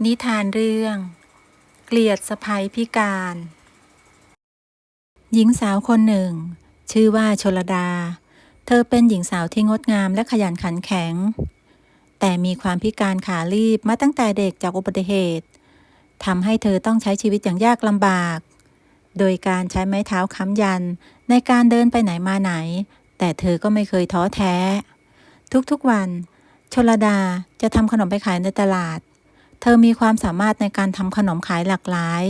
นิทานเรื่องเกลียดสะใภ้พิการ หญิงสาวคนหนึ่งชื่อว่าชลดาเธอเป็นหญิงสาวที่งดงามและขยันขันแข็งแต่มีความพิการขาลีบมาตั้งแต่เด็กจากอุบัติเหตุทำให้เธอต้องใช้ชีวิตอย่างยากลำบากโดยการใช้ไม้เท้าค้ำยันในการเดินไปไหนมาไหนแต่เธอก็ไม่เคยท้อแท้ทุกๆวันชลดาจะทำขนมไปขายในตลาดเธอมีความสามารถในการทำขนมขายหลากหลาย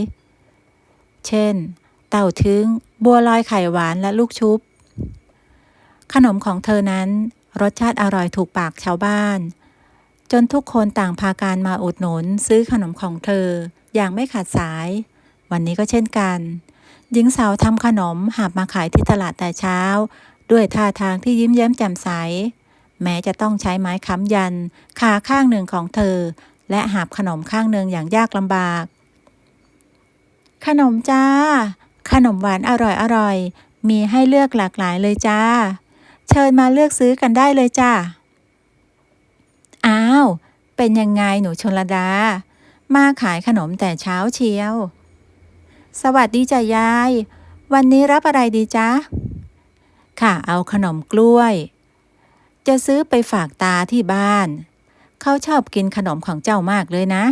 เช่นเต่าทึ้งบัวลอยไข่หวานและลูกชุบขนมของเธอนั้นรสชาติอร่อยถูกปากชาวบ้านจนทุกคนต่างพากันมาอุดหนุนซื้อขนมของเธออย่างไม่ขาดสายวันนี้ก็เช่นกันหญิงสาวทำขนมหาบมาขายที่ตลาดแต่เช้าด้วยท่าทางที่ยิ้มแย้มแจ่มใสแม้จะต้องใช้ไม้ค้ำยันขาข้างหนึ่งของเธอและหาบขนมข้างหนึ่งอย่างยากลำบากขนมจ้าขนมหวานอร่อยมีให้เลือกหลากหลายเลยจ้าเชิญมาเลือกซื้อกันได้เลยจ้าอ้าวเป็นยังไงหนูชลดามาขายขนมแต่เช้าเชียวสวัสดีจ้ะยายวันนี้รับอะไรดีจ๊ะค่ะเอาขนมกล้วยจะซื้อไปฝากตาที่บ้านเขาชอบกินขนมของเจ้ามากเลยนะ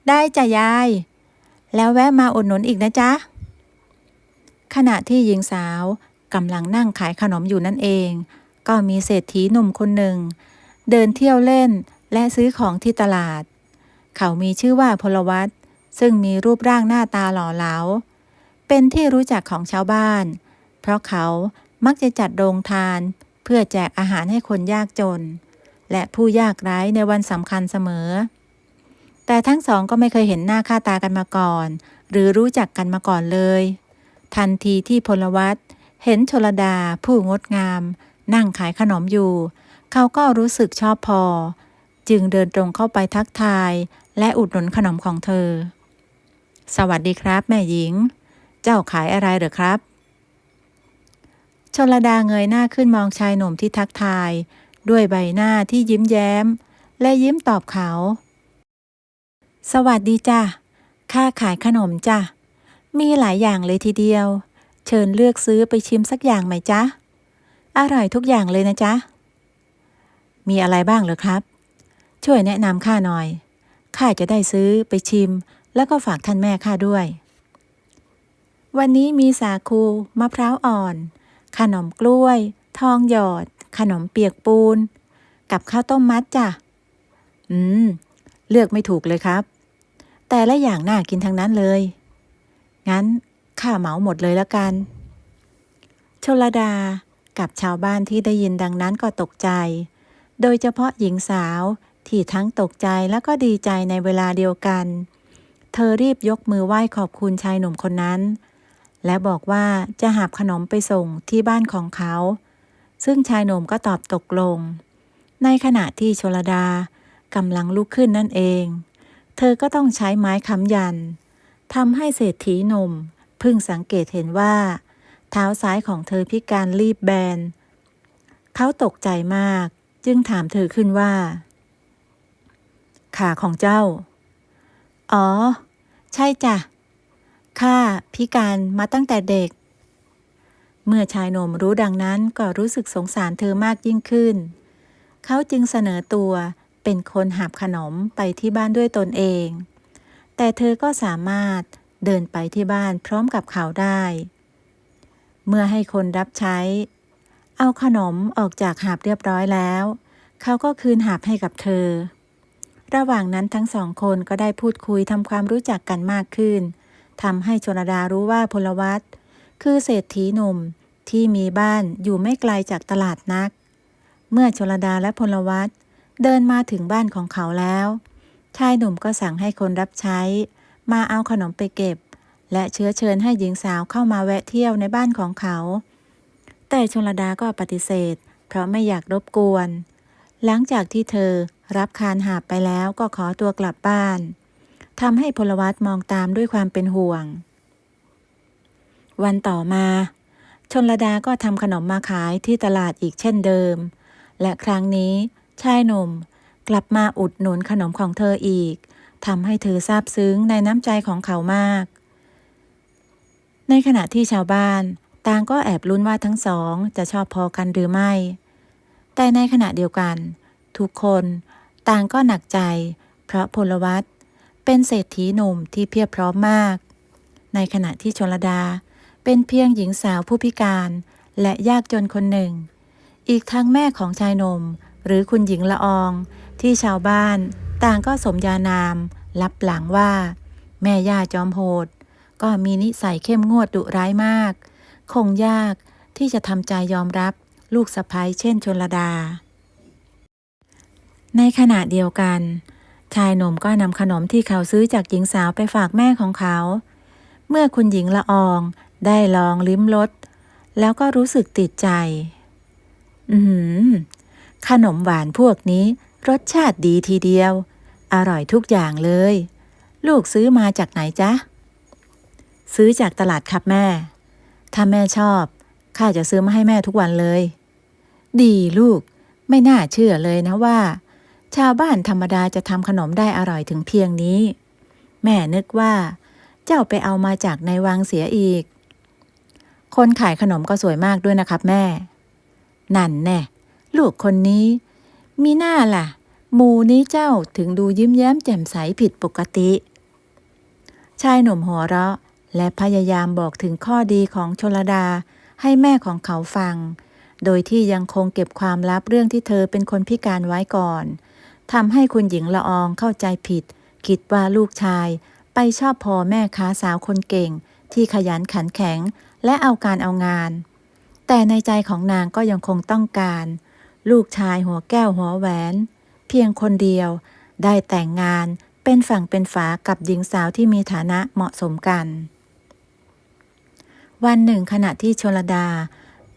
ได้จ้ะยายแล้วแวะมาอุดหนุนอีกนะจ๊ะขณะที่หญิงสาวกำลังนั่งขายขนมอยู่นั่นเองก็มีเศรษฐีหนุ่มคนหนึ่งเดินเที่ยวเล่นและซื้อของที่ตลาดเขามีชื่อว่าพลวัตซึ่งมีรูปร่างหน้าตาหล่อเหลาเป็นที่รู้จักของชาวบ้านเพราะเขามักจะจัดโรงทานเพื่อแจกอาหารให้คนยากจนและผู้ยากไร้ในวันสำคัญเสมอแต่ทั้งสองก็ไม่เคยเห็นหน้าค่าตากันมาก่อนหรือรู้จักกันมาก่อนเลยทันทีที่พลวัตเห็นชลดาผู้งดงามนั่งขายขนมอยู่เขาก็รู้สึกชอบพอจึงเดินตรงเข้าไปทักทายและอุดหนุนขนมของเธอสวัสดีครับแม่หญิงเจ้าขายอะไรเหรอครับชลดาเงยหน้าขึ้นมองชายหนุ่มที่ทักทายด้วยใบหน้าที่ยิ้มแย้มและยิ้มตอบเขาสวัสดีจ้ะข้าขายขนมจ้ะมีหลายอย่างเลยทีเดียวเชิญเลือกซื้อไปชิมสักอย่างไหมจ๊ะอร่อยทุกอย่างเลยนะจ๊ะมีอะไรบ้างเหรอครับช่วยแนะนำข้าหน่อยข้าจะได้ซื้อไปชิมแล้วก็ฝากท่านแม่ข้าด้วยวันนี้มีสาคูมะพร้าวอ่อนขนมกล้วยทองหยอดขนมเปียกปูนกับข้าวต้มมัดจ้ะเลือกไม่ถูกเลยครับแต่ละอย่างน่ากินทั้งนั้นเลยงั้นข้าเหมาหมดเลยละกันชลดากับชาวบ้านที่ได้ยินดังนั้นก็ตกใจโดยเฉพาะหญิงสาวที่ทั้งตกใจและก็ดีใจในเวลาเดียวกันเธอรีบยกมือไหว้ขอบคุณชายหนุ่มคนนั้นและบอกว่าจะหาบขนมไปส่งที่บ้านของเขาซึ่งชายหนุ่มก็ตอบตกลงในขณะที่ชลดากำลังลุกขึ้นนั่นเองเธอก็ต้องใช้ไม้ค้ำยันทำให้เศรษฐีหนุ่มเพิ่งสังเกตเห็นว่าเท้าซ้ายของเธอพิการรีบแบนเขาตกใจมากจึงถามเธอขึ้นว่าขาของเจ้าอ๋อใช่จ้ะข้าพิการมาตั้งแต่เด็กเมื่อชายหนุ่มรู้ดังนั้นก็รู้สึกสงสารเธอมากยิ่งขึ้นเขาจึงเสนอตัวเป็นคนหาบขนมไปที่บ้านด้วยตนเองแต่เธอก็สามารถเดินไปที่บ้านพร้อมกับเขาได้เมื่อให้คนรับใช้เอาขนมออกจากหาบเรียบร้อยแล้วเขาก็คืนหาบให้กับเธอระหว่างนั้นทั้งสองคนก็ได้พูดคุยทำความรู้จักกันมากขึ้นทำให้ชลดารู้ว่าพลวัตคือเศรษฐีหนุ่มที่มีบ้านอยู่ไม่ไกลจากตลาดนักเมื่อชลดาและพลวัตเดินมาถึงบ้านของเขาแล้วชายหนุ่มก็สั่งให้คนรับใช้มาเอาขนมไปเก็บและเชิญให้หญิงสาวเข้ามาแวะเที่ยวในบ้านของเขาแต่ชลดาก็ปฏิเสธเพราะไม่อยากรบกวนหลังจากที่เธอรับคานหาบไปแล้วก็ขอตัวกลับบ้านทำให้พลวัตมองตามด้วยความเป็นห่วงวันต่อมาชลดาก็ทำขนมมาขายที่ตลาดอีกเช่นเดิมและครั้งนี้ชายหนุ่มกลับมาอุดหนุนขนมของเธออีก ทำให้เธอซาบซึ้งในน้ำใจของเขามากในขณะที่ชาวบ้านต่างก็แอบลุ้นว่าทั้งสองจะชอบพอกันหรือไม่แต่ในขณะเดียวกันทุกคนต่างก็หนักใจเพราะพลวัตเป็นเศรษฐีหนุ่มที่เพียบพร้อมมากในขณะที่ชลดาเป็นเพียงหญิงสาวผู้พิการและยากจนคนหนึ่งอีกทั้งแม่ของชายหนุ่มหรือคุณหญิงละอองที่ชาวบ้านต่างก็สมญานามลับหลังว่าแม่ย่าจอมโหดก็มีนิสัยเข้มงวดดุร้ายมากคงยากที่จะทำใจยอมรับลูกสะใภ้เช่นชลดาในขณะเดียวกันชายหนุ่มก็นำขนมที่เขาซื้อจากหญิงสาวไปฝากแม่ของเขาเมื่อคุณหญิงละอองได้ลองลิ้มรสแล้วก็รู้สึกติดใจขนมหวานพวกนี้รสชาติดีทีเดียวอร่อยทุกอย่างเลยลูกซื้อมาจากไหนจ๊ะซื้อจากตลาดครับแม่ถ้าแม่ชอบข้าจะซื้อมาให้แม่ทุกวันเลยดีลูกไม่น่าเชื่อเลยนะว่าชาวบ้านธรรมดาจะทำขนมได้อร่อยถึงเพียงนี้แม่นึกว่าเจ้าไปเอามาจากในวังเสียอีกคนขายขนมก็สวยมากด้วยนะครับแม่นั่นแน่ลูกคนนี้มีหน้าล่ะหมู่นี้เจ้าถึงดูยิ้มแย้มแจ่มใสผิดปกติชายหนุ่มหัวเราะและพยายามบอกถึงข้อดีของชลดาให้แม่ของเขาฟังโดยที่ยังคงเก็บความลับเรื่องที่เธอเป็นคนพิการไว้ก่อนทำให้คุณหญิงละอองเข้าใจผิดคิดว่าลูกชายไปชอบพอแม่ค้าสาวคนเก่งที่ขยันขันแข็งและเอาการเอางานแต่ในใจของนางก็ยังคงต้องการลูกชายหัวแก้วหัวแหวนเพียงคนเดียวได้แต่งงานเป็นฝั่งเป็นฝากับหญิงสาวที่มีฐานะเหมาะสมกันวันหนึ่งขณะที่ชลดา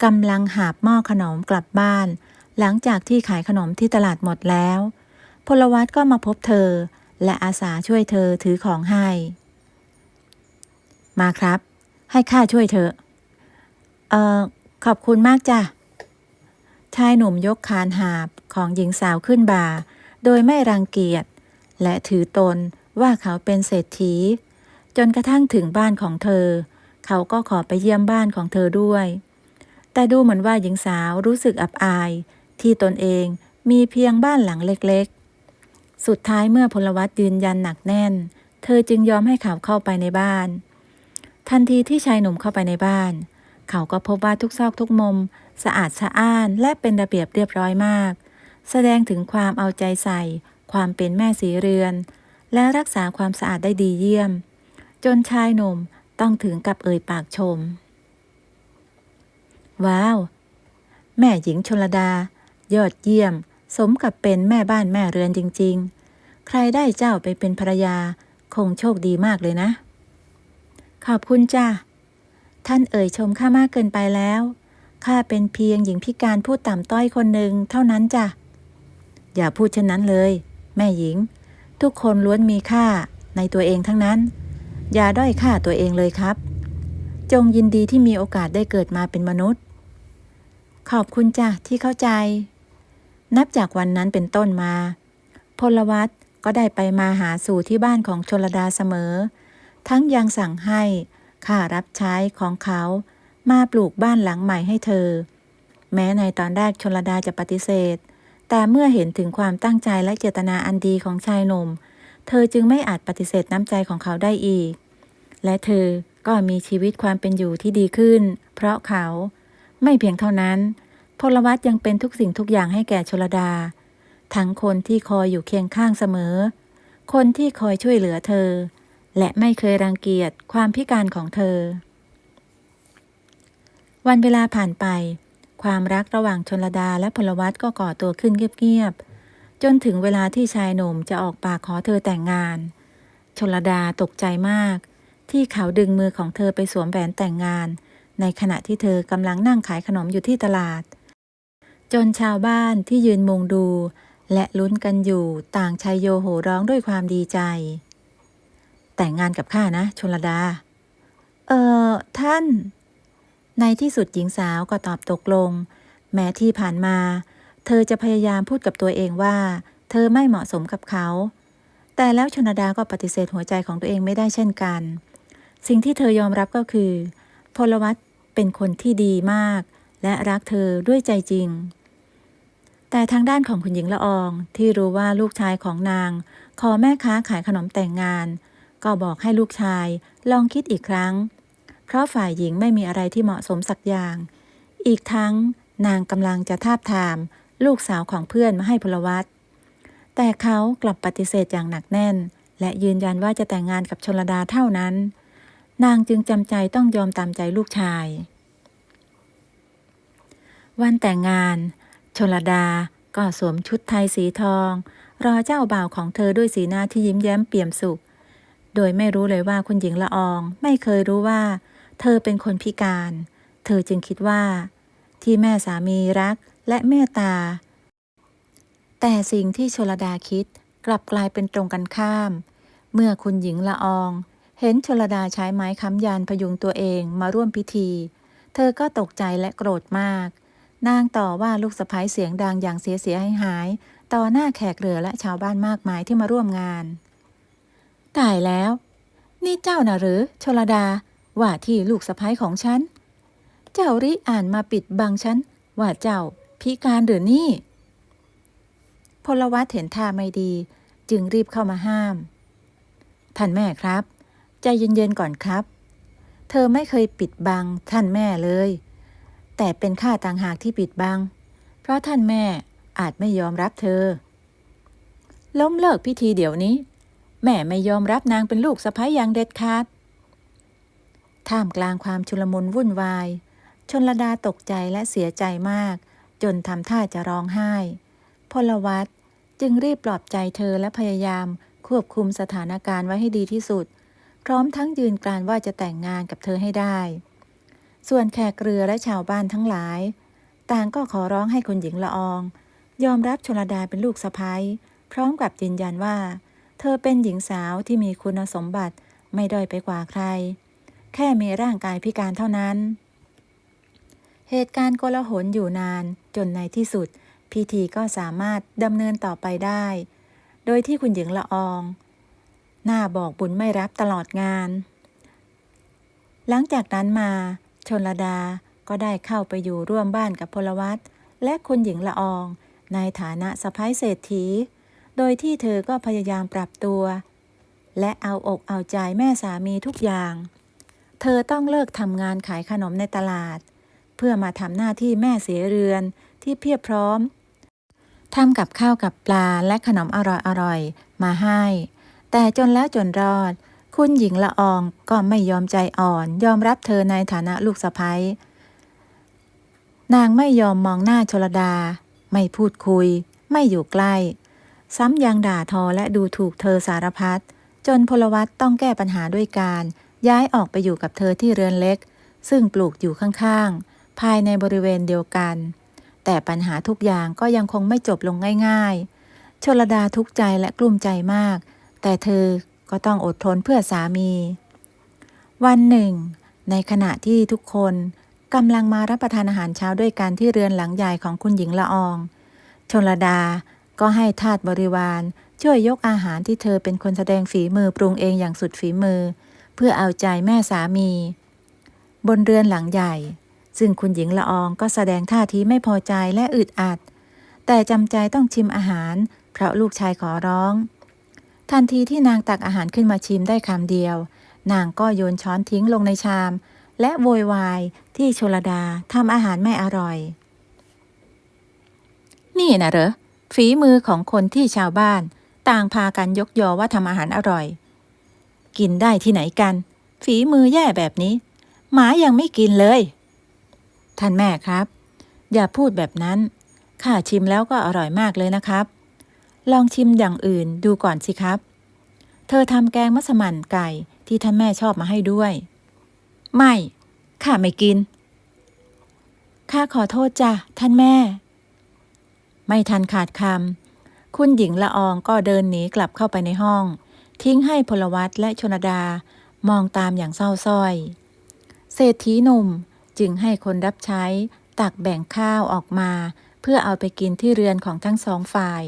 กำลังหาบหม้อขนมกลับบ้านหลังจากที่ขายขนมที่ตลาดหมดแล้วพลวัตก็มาพบเธอและอาสาช่วยเธอถือของให้มาครับให้ข้าช่วยเธอขอบคุณมากจ้ะชายหนุ่มยกคานหาบของหญิงสาวขึ้นบ่าโดยไม่รังเกียจและถือตนว่าเขาเป็นเศรษฐีจนกระทั่งถึงบ้านของเธอเขาก็ขอไปเยี่ยมบ้านของเธอด้วยแต่ดูเหมือนว่าหญิงสาวรู้สึกอับอายที่ตนเองมีเพียงบ้านหลังเล็กๆสุดท้ายเมื่อพลวัตยืนยันหนักแน่นเธอจึงยอมให้เขาเข้าไปในบ้านทันทีที่ชายหนุ่มเข้าไปในบ้านเขาก็พบว่าทุกซอกทุกมุมสะอาดสะอ้านและเป็นระเบียบเรียบร้อยมากแสดงถึงความเอาใจใส่ความเป็นแม่ศรีเรือนและรักษาความสะอาดได้ดีเยี่ยมจนชายหนุ่มต้องถึงกับเอ่ยปากชมว้าวแม่หญิงชลดายอดเยี่ยมสมกับเป็นแม่บ้านแม่เรือนจริงๆใครได้เจ้าไปเป็นภรรยาคงโชคดีมากเลยนะขอบคุณจ้าท่านเอ่ยชมข้ามากเกินไปแล้วข้าเป็นเพียงหญิงพิการผู้ต่ำต้อยคนหนึ่งเท่านั้นจ้ะอย่าพูดเช่นนั้นเลยแม่หญิงทุกคนล้วนมีค่าในตัวเองทั้งนั้นอย่าด้อยค่าตัวเองเลยครับจงยินดีที่มีโอกาสได้เกิดมาเป็นมนุษย์ขอบคุณจ้ะที่เข้าใจนับจากวันนั้นเป็นต้นมาพลวัตก็ได้ไปมาหาสู่ที่บ้านของชลดาเสมอทั้งยังสั่งให้ข้ารับใช้ของเขามาปลูกบ้านหลังใหม่ให้เธอแม้ในตอนแรกชลดาจะปฏิเสธแต่เมื่อเห็นถึงความตั้งใจและเจตนาอันดีของชายหนุ่มเธอจึงไม่อาจปฏิเสธน้ำใจของเขาได้อีกและเธอก็มีชีวิตความเป็นอยู่ที่ดีขึ้นเพราะเขาไม่เพียงเท่านั้นพลวัตยังเป็นทุกสิ่งทุกอย่างให้แก่ชลดาทั้งคนที่คอยอยู่เคียงข้างเสมอคนที่คอยช่วยเหลือเธอและไม่เคยรังเกียจความพิการของเธอวันเวลาผ่านไปความรักระหว่างชลดาและพลวัตก็ก่อตัวขึ้นเงียบๆจนถึงเวลาที่ชายหนุ่มจะออกปากขอเธอแต่งงานชลดาตกใจมากที่เขาดึงมือของเธอไปสวมแหวนแต่งงานในขณะที่เธอกำลังนั่งขายขนมอยู่ที่ตลาดจนชาวบ้านที่ยืนมุงดูและลุ้นกันอยู่ต่างชัยโยโห่ร้องด้วยความดีใจแต่งงานกับข้านะชลดาท่านในที่สุดหญิงสาวก็ตอบตกลงแม้ที่ผ่านมาเธอจะพยายามพูดกับตัวเองว่าเธอไม่เหมาะสมกับเขา แต่แล้วชนดาก็ปฏิเสธหัวใจของตัวเองไม่ได้เช่นกันสิ่งที่เธอยอมรับก็คือพลวัตเป็นคนที่ดีมากและรักเธอด้วยใจจริงแต่ทางด้านของคุณหญิงละอองที่รู้ว่าลูกชายของนางขอแม่ค้าขายขนมแต่งงานก็บอกให้ลูกชายลองคิดอีกครั้งเพราะฝ่ายหญิงไม่มีอะไรที่เหมาะสมสักอย่างอีกทั้งนางกำลังจะทาบทามลูกสาวของเพื่อนมาให้พลวัตแต่เขากลับปฏิเสธอย่างหนักแน่นและยืนยันว่าจะแต่งงานกับชลดาเท่านั้นนางจึงจำใจต้องยอมตามใจลูกชายวันแต่งงานชลดาก็สวมชุดไทยสีทองรอเจ้าบ่าวของเธอด้วยสีหน้าที่ยิ้มแย้มเปี่ยมสุขโดยไม่รู้เลยว่าคุณหญิงละอองไม่เคยรู้ว่าเธอเป็นคนพิการเธอจึงคิดว่าที่แม่สามีรักและเมตตาแต่สิ่งที่ชลดาคิดกลับกลายเป็นตรงกันข้ามเมื่อคุณหญิงละอองเห็นชลดาใช้ไม้ค้ำยันพยุงตัวเองมาร่วมพิธีเธอก็ตกใจและโกรธมากนางต่อว่าลูกสะใภ้เสียงดังอย่างเสียหายต่อหน้าแขกเรือและชาวบ้านมากมายที่มาร่วมงานตายแล้วนี่เจ้าน่ะหรือชลดาว่าที่ลูกสะใภ้ของฉันเจ้าริอ่านมาปิดบังฉันว่าเจ้าพิการหรือนี่พลวัตเห็นท่าไม่ดีจึงรีบเข้ามาห้ามท่านแม่ครับใจเย็นๆก่อนครับเธอไม่เคยปิดบังท่านแม่เลยแต่เป็นข้าต่างหากที่ปิดบังเพราะท่านแม่อาจไม่ยอมรับเธอล้มเลิกพิธีเดี๋ยวนี้แม่ไม่ยอมรับนางเป็นลูกสะใภ้อย่างเด็ดขาดท่ามกลางความชุลมุนวุ่นวายชลดาตกใจและเสียใจมากจนทำท่าจะร้องไห้พลวัตจึงรีบปลอบใจเธอและพยายามควบคุมสถานการณ์ไว้ให้ดีที่สุดพร้อมทั้งยืนกรานว่าจะแต่งงานกับเธอให้ได้ส่วนแขกเรือและชาวบ้านทั้งหลายต่างก็ขอร้องให้คุณหญิงละอองยอมรับชลดาเป็นลูกสะใภ้พร้อมกับยืนยันว่าเธอเป็นหญิงสาวที่มีคุณสมบัติไม่ด้อยไปกว่าใครแค่มีร่างกายพิการเท่านั้นเหตุการณ์โกลาหลอยู่นานจนในที่สุดพิธีก็สามารถดำเนินต่อไปได้โดยที่คุณหญิงละอองหน้าบอกบุญไม่รับตลอดงานหลังจากนั้นมาชลดาก็ได้เข้าไปอยู่ร่วมบ้านกับพลวัตและคุณหญิงละอองในฐานะสะใภ้เศรษฐีโดยที่เธอก็พยายามปรับตัวและเอาอกเอาใจแม่สามีทุกอย่างเธอต้องเลิกทำงานขายขนมในตลาดเพื่อมาทำหน้าที่แม่เสียเรือนที่เพียบพร้อมทำกับข้าวกับปลาและขนมอร่อยๆมาให้แต่จนแล้วจนรอดคุณหญิงละอองก็ไม่ยอมใจอ่อนยอมรับเธอในฐานะลูกสะใภ้นางไม่ยอมมองหน้าชลดาไม่พูดคุยไม่อยู่ใกล้ซ้ำยังด่าทอและดูถูกเธอสารพัดจนพลวัตต้องแก้ปัญหาด้วยการย้ายออกไปอยู่กับเธอที่เรือนเล็กซึ่งปลูกอยู่ข้างๆภายในบริเวณเดียวกันแต่ปัญหาทุกอย่างก็ยังคงไม่จบลงง่ายๆชลดาทุกข์ใจและกลุ้มใจมากแต่เธอก็ต้องอดทนเพื่อสามีวันหนึ่งในขณะที่ทุกคนกำลังมารับประทานอาหารเช้าด้วยกันที่เรือนหลังใหญ่ของคุณหญิงละอองชลดาก็ให้ทาสบริวารช่วยยกอาหารที่เธอเป็นคนแสดงฝีมือปรุงเองอย่างสุดฝีมือเพื่อเอาใจแม่สามีบนเรือนหลังใหญ่ซึ่งคุณหญิงละอองก็แสดงท่าทีไม่พอใจและอึดอัดแต่จำใจต้องชิมอาหารเพราะลูกชายขอร้องทันทีที่นางตักอาหารขึ้นมาชิมได้คำเดียวนางก็โยนช้อนทิ้งลงในชามและโวยวายที่ชลดาทำอาหารไม่อร่อยนี่นะเหรอฝีมือของคนที่ชาวบ้านต่างพากันยกยอว่าทำอาหารอร่อยกินได้ที่ไหนกันฝีมือแย่แบบนี้หมายังไม่กินเลยท่านแม่ครับอย่าพูดแบบนั้นข้าชิมแล้วก็อร่อยมากเลยนะครับลองชิมอย่างอื่นดูก่อนสิครับเธอทำแกงมัสมั่นไก่ที่ท่านแม่ชอบมาให้ด้วยไม่ข้าไม่กินข้าขอโทษจ้ะท่านแม่ไม่ทันขาดคำคุณหญิงละอองก็เดินหนีกลับเข้าไปในห้องทิ้งให้พลวัตและชลดามองตามอย่างเศร้าส้อยเศรษฐีหนุ่มจึงให้คนรับใช้ตักแบ่งข้าวออกมาเพื่อเอาไปกินที่เรือนของทั้งสองฝ่าย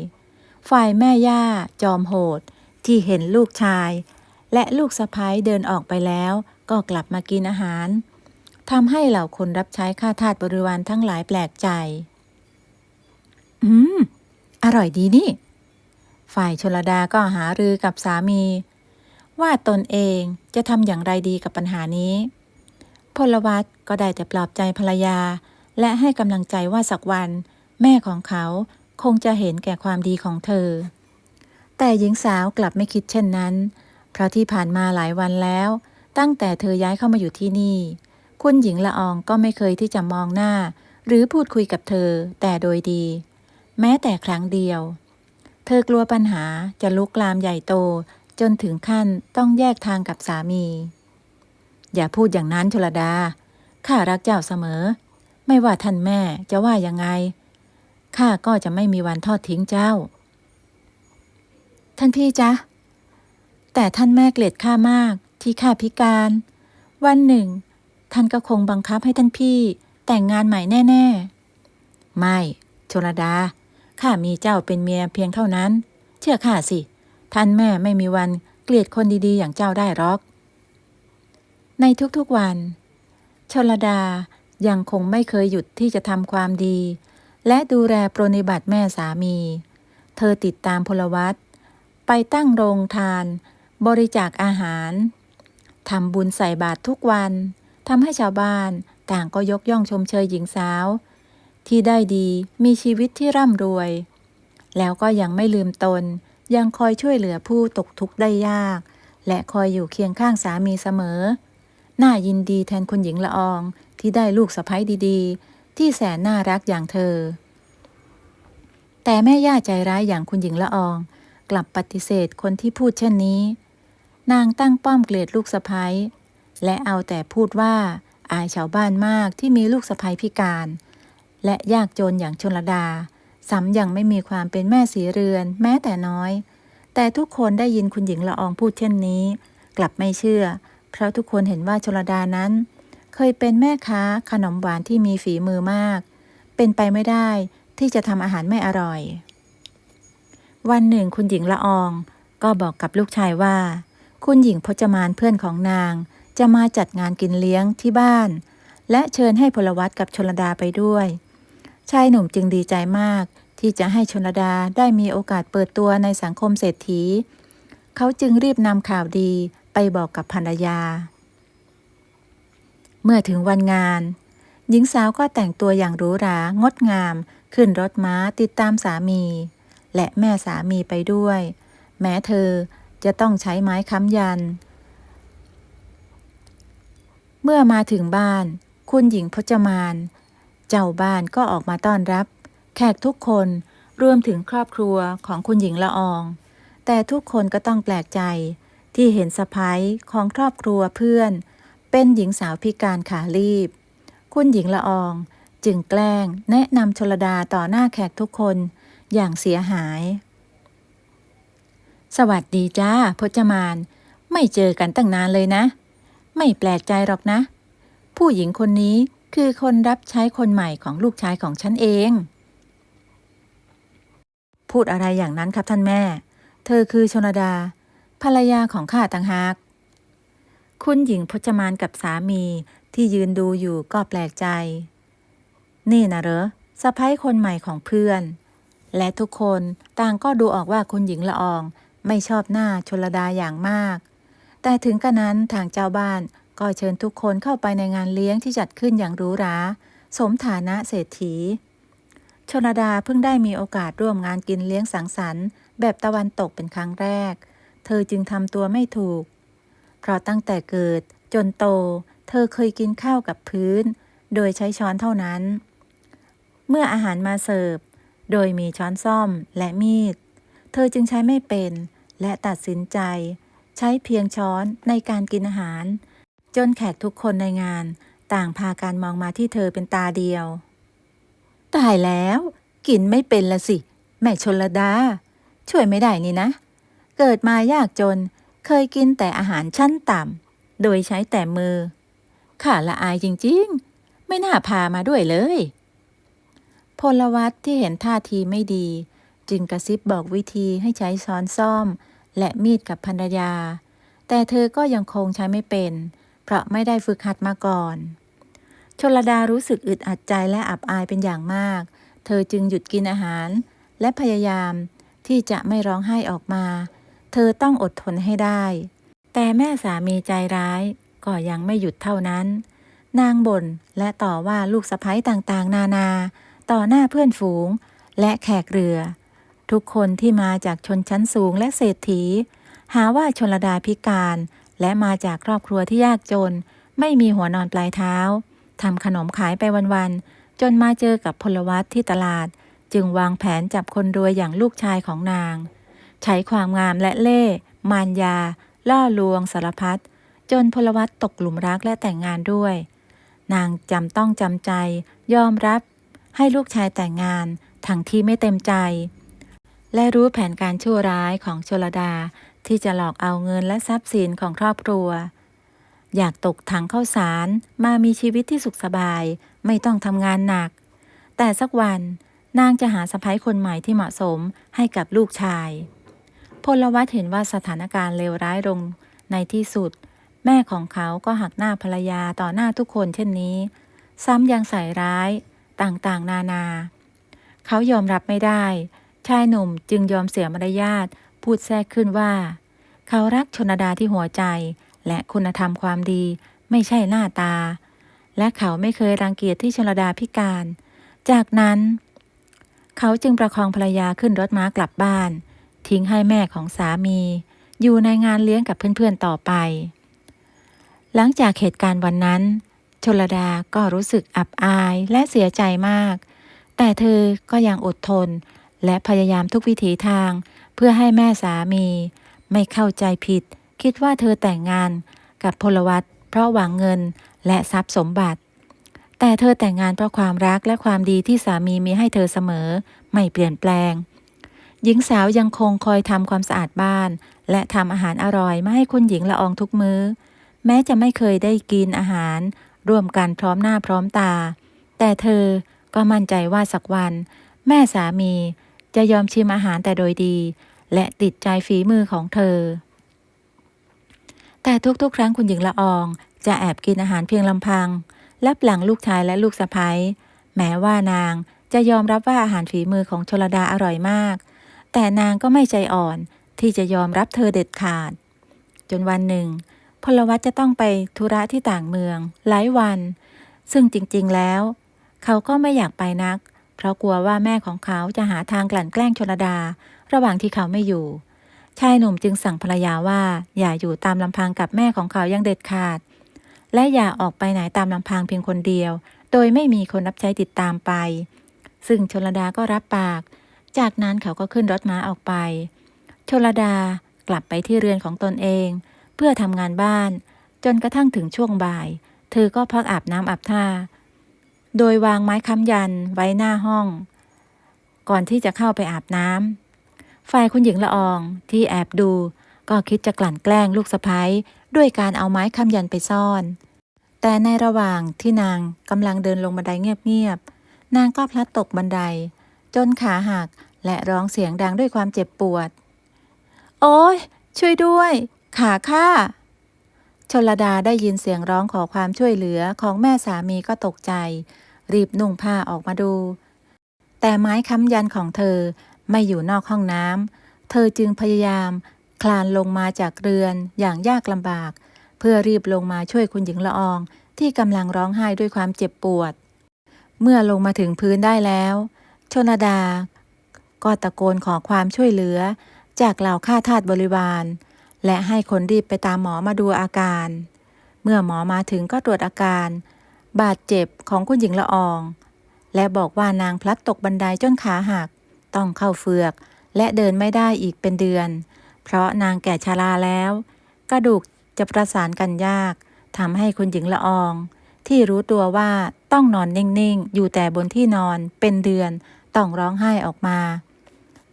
แม่ย่าจอมโหด ที่เห็นลูกชายและลูกสะใภ้เดินออกไปแล้วก็กลับมากินอาหารทำให้เหล่าคนรับใช้ข้าทาสบริวารทั้งหลายแปลกใจอร่อยดีนี่ฝ่ายชลดาก็หารือกับสามีว่าตนเองจะทำอย่างไรดีกับปัญหานี้พลวัตก็ได้แต่ปลอบใจภรรยาและให้กำลังใจว่าสักวันแม่ของเขาคงจะเห็นแก่ความดีของเธอแต่หญิงสาวกลับไม่คิดเช่นนั้นเพราะที่ผ่านมาหลายวันแล้วตั้งแต่เธอย้ายเข้ามาอยู่ที่นี่คุณหญิงละอองก็ไม่เคยที่จะมองหน้าหรือพูดคุยกับเธอแต่โดยดีแม้แต่ครั้งเดียวเธอกลัวปัญหาจะลุกลามใหญ่โตจนถึงขั้นต้องแยกทางกับสามีอย่าพูดอย่างนั้นชลดาข้ารักเจ้าเสมอไม่ว่าท่านแม่จะว่ายังไงข้าก็จะไม่มีวันทอดทิ้งเจ้าท่านพี่จ๊ะแต่ท่านแม่เกลียดข้ามากที่ข้าพิการวันหนึ่งท่านก็คงบังคับให้ท่านพี่แต่งงานใหม่แน่ๆไม่ชลดาข้ามีเจ้าเป็นเมียเพียงเท่านั้นเชื่อข้าสิท่านแม่ไม่มีวันเกลียดคนดีๆอย่างเจ้าได้หรอกในทุกๆวันชลดายังคงไม่เคยหยุดที่จะทำความดีและดูแลปรนนิบัติแม่สามีเธอติดตามพลวัตไปตั้งโรงทานบริจาคอาหารทำบุญใส่บาตรทุกวันทำให้ชาวบ้านต่างก็ยกย่องชมเชยหญิงสาวที่ได้ดีมีชีวิตที่ร่ำรวยแล้วก็ยังไม่ลืมตนยังคอยช่วยเหลือผู้ตกทุกข์ได้ยากและคอยอยู่เคียงข้างสามีเสมอน่ายินดีแทนคุณหญิงละอองที่ได้ลูกสะใภ้ดีๆที่แสนน่ารักอย่างเธอแต่แม่ย่าใจร้ายอย่างคุณหญิงละอองกลับปฏิเสธคนที่พูดเช่นนี้นางตั้งป้อมเกลียดลูกสะใภ้และเอาแต่พูดว่าอายชาวบ้านมากที่มีลูกสะใภ้พิการและยากจนอย่างชลดาซ้ำยังไม่มีความเป็นแม่สีเรือนแม้แต่น้อยแต่ทุกคนได้ยินคุณหญิงละอองพูดเช่นนี้กลับไม่เชื่อเพราะทุกคนเห็นว่าชลดานั้นเคยเป็นแม่ค้าขนมหวานที่มีฝีมือมากเป็นไปไม่ได้ที่จะทำอาหารไม่อร่อยวันหนึ่งคุณหญิงละอองก็บอกกับลูกชายว่าคุณหญิงพจมานเพื่อนของนางจะมาจัดงานกินเลี้ยงที่บ้านและเชิญให้พลวัตกับชลดาไปด้วยชายหนุ่มจึงดีใจมากที่จะให้ชลดาได้มีโอกาสเปิดตัวในสังคมเศรษฐีเขาจึงรีบนำข่าวดีไปบอกกับภรรยาเมื่อถึงวันงานหญิงสาวก็แต่งตัวอย่างหรูหรางดงามขึ้นรถม้าติดตามสามีและแม่สามีไปด้วยแม้เธอจะต้องใช้ไม้ค้ำยันเมื่อมาถึงบ้านคุณหญิงพจมานเจ้าบ้านก็ออกมาต้อนรับแขกทุกคนรวมถึงครอบครัวของคุณหญิงละอองแต่ทุกคนก็ต้องแปลกใจที่เห็นสะใภ้ของครอบครัวเพื่อนเป็นหญิงสาวพิการขาลีบคุณหญิงละอองจึงแกล้งแนะนำชลดาต่อหน้าแขกทุกคนอย่างเสียหายสวัสดีจ้าพจมานไม่เจอกันตั้งนานเลยนะไม่แปลกใจหรอกนะผู้หญิงคนนี้คือคนรับใช้คนใหม่ของลูกชายของฉันเองพูดอะไรอย่างนั้นครับท่านแม่เธอคือชลดาภรรยาของข้าต่างหากคุณหญิงพจมานกับสามีที่ยืนดูอยู่ก็แปลกใจนี่นะเหรอสะใภ้คนใหม่ของเพื่อนและทุกคนต่างก็ดูออกว่าคุณหญิงละอองไม่ชอบหน้าชลดาอย่างมากแต่ถึงกระนั้นทางเจ้าบ้านก็เชิญทุกคนเข้าไปในงานเลี้ยงที่จัดขึ้นอย่างหรูหราสมฐานะเศรษฐีชลดาเพิ่งได้มีโอกาสร่วมงานกินเลี้ยงสังสรรค์แบบตะวันตกเป็นครั้งแรกเธอจึงทำตัวไม่ถูกเพราะตั้งแต่เกิดจนโตเธอเคยกินข้าวกับพื้นโดยใช้ช้อนเท่านั้นเมื่ออาหารมาเสิร์ฟโดยมีช้อนส้อมและมีดเธอจึงใช้ไม่เป็นและตัดสินใจใช้เพียงช้อนในการกินอาหารจนแขกทุกคนในงานต่างพากันมองมาที่เธอเป็นตาเดียวตายแล้วกินไม่เป็นละสิแม่ชลดาช่วยไม่ได้นี่นะเกิดมายากจนเคยกินแต่อาหารชั้นต่ำโดยใช้แต่มือข้าละอายจริงๆไม่น่าพามาด้วยเลยพลวัตที่เห็นท่าทีไม่ดีจึงกระซิบบอกวิธีให้ใช้ช้อนส้อม และมีดกับภรรยาแต่เธอก็ยังคงใช้ไม่เป็นเพราะไม่ได้ฝึกหัดมาก่อนชลดารู้สึกอึดอัดใจและอับอายเป็นอย่างมากเธอจึงหยุดกินอาหารและพยายามที่จะไม่ร้องไห้ออกมาเธอต้องอดทนให้ได้แต่แม่สามีใจร้ายก็ยังไม่หยุดเท่านั้นนางบ่นและต่อว่าลูกสะใภ้ต่างๆนานาต่อหน้าเพื่อนฝูงและแขกเรือทุกคนที่มาจากชนชั้นสูงและเศรษฐีหาว่าชลดาพิการและมาจากครอบครัวที่ยากจนไม่มีหัวนอนปลายเท้าทำขนมขายไปวันๆจนมาเจอกับพลวัตที่ตลาดจึงวางแผนจับคนรวยอย่างลูกชายของนางใช้ความงามและเล่ห์มารยาล่อลวงสารพัดจนพลวัตตกหลุมรักและแต่งงานด้วยนางต้องจำใจยอมรับให้ลูกชายแต่งงานทั้งที่ไม่เต็มใจและรู้แผนการชั่วร้ายของชลดาที่จะหลอกเอาเงินและทรัพย์สินของครอบครัวอยากตกถังข้าวสารมามีชีวิตที่สุขสบายไม่ต้องทำงานหนักแต่สักวันนางจะหาสะใภ้คนใหม่ที่เหมาะสมให้กับลูกชายพลวัตเห็นว่าสถานการณ์เลวร้ายลงในที่สุดแม่ของเขาก็หักหน้าภรรยาต่อหน้าทุกคนเช่นนี้ซ้ำยังใส่ร้ายต่างๆนานาเขายอมรับไม่ได้ชายหนุ่มจึงยอมเสียมารยาทพูดแทรกขึ้นว่าเขารักชลดาที่หัวใจและคุณธรรมความดีไม่ใช่หน้าตาและเขาไม่เคยรังเกียจที่ชลดาพิการจากนั้นเขาจึงประคองภรรยาขึ้นรถม้ากลับบ้านทิ้งให้แม่ของสามีอยู่ในงานเลี้ยงกับเพื่อนๆต่อไปหลังจากเหตุการณ์วันนั้นชลดาก็รู้สึกอับอายและเสียใจมากแต่เธอก็ยังอดทนและพยายามทุกวิถีทางเพื่อให้แม่สามีไม่เข้าใจผิดคิดว่าเธอแต่งงานกับพลวัตเพราะหวังเงินและทรัพย์สมบัติแต่เธอแต่งงานเพราะความรักและความดีที่สามีมีให้เธอเสมอไม่เปลี่ยนแปลงหญิงสาวยังคงคอยทำความสะอาดบ้านและทำอาหารอร่อยมาให้คุณหญิงละอองทุกมื้อแม้จะไม่เคยได้กินอาหารร่วมกันพร้อมหน้าพร้อมตาแต่เธอก็มั่นใจว่าสักวันแม่สามีจะยอมชิมอาหารแต่โดยดีและติดใจฝีมือของเธอแต่ทุกๆครั้งคุณหญิงละอองจะแอบกินอาหารเพียงลำพังลับหลังลูกชายและลูกสะใภ้แม้ว่านางจะยอมรับว่าอาหารฝีมือของชลดาอร่อยมากแต่นางก็ไม่ใจอ่อนที่จะยอมรับเธอเด็ดขาดจนวันหนึ่งพลวัตจะต้องไปธุระที่ต่างเมืองหลายวันซึ่งจริงๆแล้วเขาก็ไม่อยากไปนักเพราะกลัวว่าแม่ของเขาจะหาทางกลั่นแกล้งชลดาระหว่างที่เขาไม่อยู่ชายหนุ่มจึงสั่งภรรยาว่าอย่าอยู่ตามลำพังกับแม่ของเขาอย่างเด็ดขาดและอย่าออกไปไหนตามลำพังเพียงคนเดียวโดยไม่มีคนรับใช้ติดตามไปซึ่งชลดาก็รับปากจากนั้นเขาก็ขึ้นรถม้าออกไปชลดากลับไปที่เรือนของตนเองเพื่อทำงานบ้านจนกระทั่งถึงช่วงบ่ายเธอก็พักอาบน้ำอาบท่าโดยวางไม้ค้ำยันไว้หน้าห้องก่อนที่จะเข้าไปอาบน้ำฝ่ายคุณหญิงละอองที่แอบดูก็คิดจะกลั่นแกล้งลูกสะใภ้ด้วยการเอาไม้ค้ำยันไปซ่อนแต่ในระหว่างที่นางกำลังเดินลงบันไดเงียบๆนางก็พลัดตกบันไดจนขาหักและร้องเสียงดังด้วยความเจ็บปวดโอ๊ยช่วยด้วยขาข้าชลดาได้ยินเสียงร้องขอความช่วยเหลือของแม่สามีก็ตกใจรีบนุ่งผ้าออกมาดูแต่ไม้ค้ำยันของเธอไม่อยู่นอกห้องน้ำเธอจึงพยายามคลานลงมาจากเรือนอย่างยากลำบากเพื่อรีบลงมาช่วยคุณหญิงละอองที่กำลังร้องไห้ด้วยความเจ็บปวดเมื่อลงมาถึงพื้นได้แล้วชลดาก็ตะโกนขอความช่วยเหลือจากเหล่าข้าทาสบริวารและให้คนรีบไปตามหมอมาดูอาการเมื่อหมอมาถึงก็ตรวจอาการบาดเจ็บของคุณหญิงละอองและบอกว่านางพลัดตกบันไดจนขาหักต้องเข้าเฝือกและเดินไม่ได้อีกเป็นเดือนเพราะนางแก่ชราแล้วกระดูกจะประสานกันยากทำให้คุณหญิงละอองที่รู้ตัวว่าต้องนอนนิ่งๆอยู่แต่บนที่นอนเป็นเดือนต้องร้องไห้ออกมา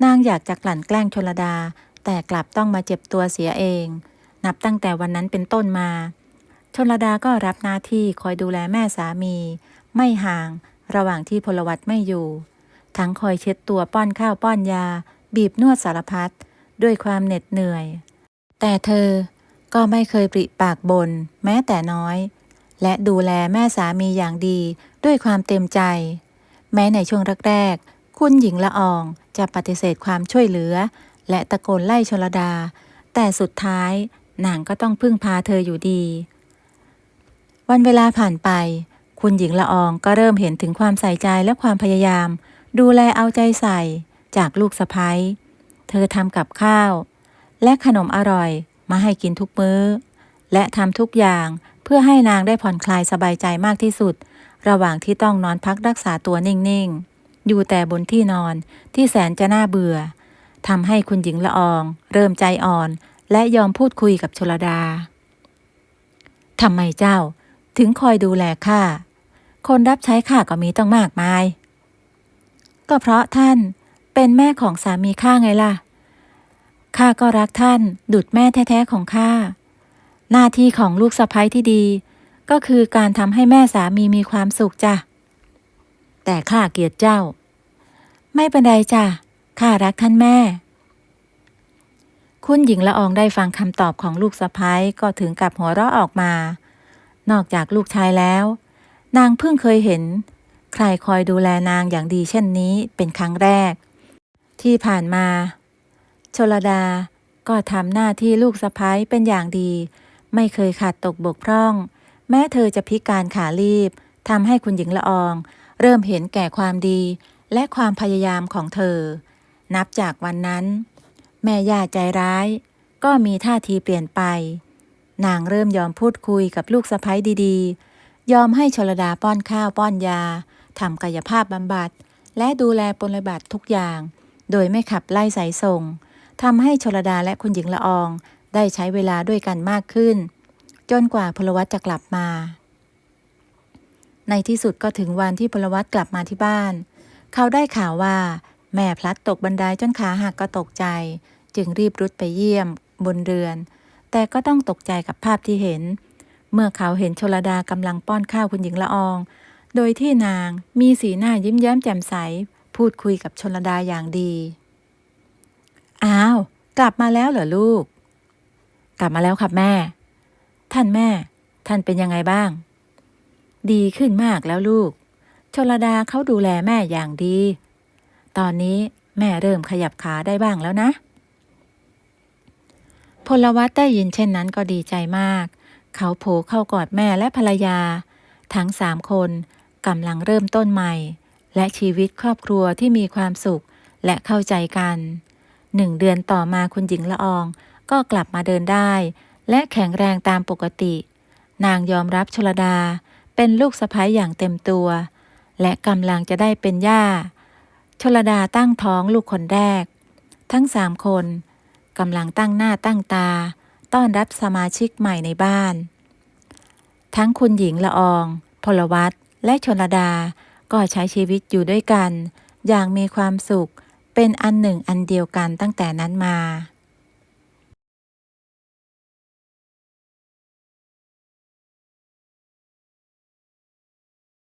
นางอยากจะกลั่นแกล้งชลดาแต่กลับต้องมาเจ็บตัวเสียเองนับตั้งแต่วันนั้นเป็นต้นมาชลดาก็รับหน้าที่คอยดูแลแม่สามีไม่ห่างระหว่างที่พลวัตไม่อยู่ทั้งคอยเช็ดตัวป้อนข้าวป้อนยาบีบนวดสารพัด ด้วยความเหน็ดเหนื่อย แต่เธอก็ไม่เคยปริปากบ่นแม้แต่น้อย และดูแลแม่สามีอย่างดีด้วยความเต็มใจ แม้ในช่วงแรกๆคุณหญิงละอองจะปฏิเสธความช่วยเหลือและตะโกนไล่ชลดาแต่สุดท้ายนางก็ต้องพึ่งพาเธออยู่ดี วันเวลาผ่านไปคุณหญิงละอองก็เริ่มเห็นถึงความใส่ใจและความพยายามดูแลเอาใจใส่จากลูกสะใภ้เธอทำกับข้าวและขนมอร่อยมาให้กินทุกมื้อและทำทุกอย่างเพื่อให้นางได้ผ่อนคลายสบายใจมากที่สุดระหว่างที่ต้องนอนพักรักษาตัวนิ่งๆอยู่แต่บนที่นอนที่แสนจะน่าเบื่อทำให้คุณหญิงละอองเริ่มใจอ่อนและยอมพูดคุยกับชลดาทำไมเจ้าถึงคอยดูแลข้าคนรับใช้ข้าก็มีต้องมากมายก็เพราะท่านเป็นแม่ของสามีข้าไงล่ะข้าก็รักท่านดุจแม่แท้ๆของข้าหน้าที่ของลูกสะใภ้ที่ดีก็คือการทำให้แม่สามีมีความสุขจ้ะแต่ข้าเกลียดเจ้าไม่เป็นไรจ้ะข้ารักท่านแม่คุณหญิงละอองได้ฟังคำตอบของลูกสะใภ้ก็ถึงกับหัวเราะออกมานอกจากลูกชายแล้วนางเพิ่งเคยเห็นใครคอยดูแลนางอย่างดีเช่นนี้เป็นครั้งแรกที่ผ่านมาชลดาก็ทำหน้าที่ลูกสะใภ้เป็นอย่างดีไม่เคยขาดตกบกพร่องแม้เธอจะพิการขาลีบทำให้คุณหญิงละอองเริ่มเห็นแก่ความดีและความพยายามของเธอนับจากวันนั้นแม่ย่าใจร้ายก็มีท่าทีเปลี่ยนไปนางเริ่มยอมพูดคุยกับลูกสะใภ้ดีๆยอมให้ชลดาป้อนข้าวป้อนยาทำกายภาพบำบัดและดูแลปฏิบัติทุกอย่างโดยไม่ขับไล่สายส่งทำให้ชลดาและคุณหญิงละอองได้ใช้เวลาด้วยกันมากขึ้นจนกว่าพลวัตจะกลับมาในที่สุดก็ถึงวันที่พลวัตกลับมาที่บ้านเขาได้ข่าวว่าแม่พลัดตกบันไดจนขาหักก็ตกใจจึงรีบรุดไปเยี่ยมบนเรือนแต่ก็ต้องตกใจกับภาพที่เห็นเมื่อเขาเห็นชลดากำลังป้อนข้าวคุณหญิงละอองโดยที่นางมีสีหน้ายิ้มแย้มแจ่มใสพูดคุยกับชลดาอย่างดีอ้าวกลับมาแล้วเหรอลูกกลับมาแล้วครับแม่ท่านแม่ท่านเป็นยังไงบ้างดีขึ้นมากแล้วลูกชลดาเขาดูแลแม่อย่างดีตอนนี้แม่เริ่มขยับขาได้บ้างแล้วนะพลวัตได้ยินเช่นนั้นก็ดีใจมากเขาโผล่เข้ากอดแม่และภรรยาทั้ง3 คนกำลังเริ่มต้นใหม่และชีวิตครอบครัวที่มีความสุขและเข้าใจกัน1 เดือนต่อมาคุณหญิงละอองก็กลับมาเดินได้และแข็งแรงตามปกตินางยอมรับชลดาเป็นลูกสะใภ้อย่างเต็มตัวและกำลังจะได้เป็นย่าชลดาตั้งท้องลูกคนแรกทั้ง3 คนกำลังตั้งหน้าตั้งตาต้อนรับสมาชิกใหม่ในบ้านทั้งคุณหญิงละอองพลวัตและชลดาก็ใช้ชีวิตอยู่ด้วยกันอย่างมีความสุขเป็นอันหนึ่งอันเดียวกันตั้งแต่นั้นมา